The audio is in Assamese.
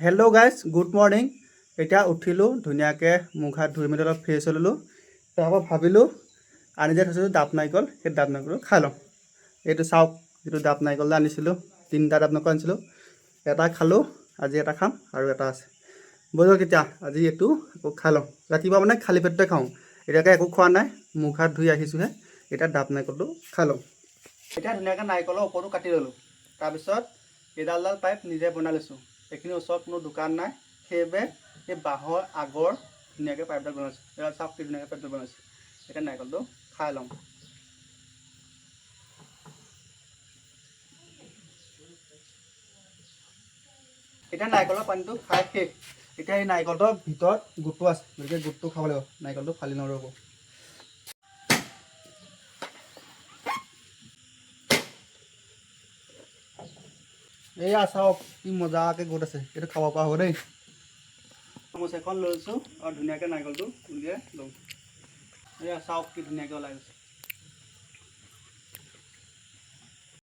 Hello' guys, good morning. এতিয়া উঠিলোঁ, ধুনীয়াকৈ মুখ হাত ধুই মেলি অলপ ফ্ৰেছ হৈ ল'লোঁ। তাৰপৰা ভাবিলোঁ আনি যে থৈছিলোঁ ডাব নাৰিকল, সেই ডাব নাৰিকলটো খাই লওঁ। এইটো চাওক, যিটো ডাব নাৰিকল আনিছিলোঁ, 3টা ডাব নাৰিকল আনিছিলোঁ। এটা খালোঁ, আজি এটা খাম আৰু এটা আছে। ব'লক এতিয়া আজি এইটো আকৌ খাই লওঁ। ৰাতিপুৱা মানে খালী পেটতে খাওঁ, এতিয়াকৈ একো খোৱা নাই, মুখ হাত ধুই আহিছোঁহে। এতিয়া ডাব নাৰিকলটো খাই লওঁ। এতিয়া ধুনীয়াকৈ নাৰিকলৰ ওপৰটো কাটি ল'লোঁ। তাৰপিছত এইডাল পাইপ নিজে বনাই লৈছোঁ। এইখিনি ওচৰত কোনো দোকান নাই, সেইবাবে এই বাঁহৰ আগৰ ধুনীয়াকৈ পাইপডাল বনাইছোঁ। এডাল চাওক কি ধুনীয়াকৈ পাইপডাল বনাইছোঁ। এতিয়া নাৰিকলটো খাই লওঁ। এতিয়া নাৰিকলৰ পানীটো খাই শেষ। এতিয়া এই নাৰিকলটোৰ ভিতৰত গোটটো আছে, গতিকে গোটটো খাব লাগিব। নাৰিকলটো ফালি লওঁ ৰ'ব। এইয়া চাওক কি মজাকৈ গোট আছে, এইটো খাব পৰা হ'ব দেই। চামুচ এখন লৈছোঁ আৰু ধুনীয়াকৈ নাৰিকলটো উলিয়াই লওঁ। এয়া চাওক কি ধুনীয়াকৈ ওলাই গৈছে।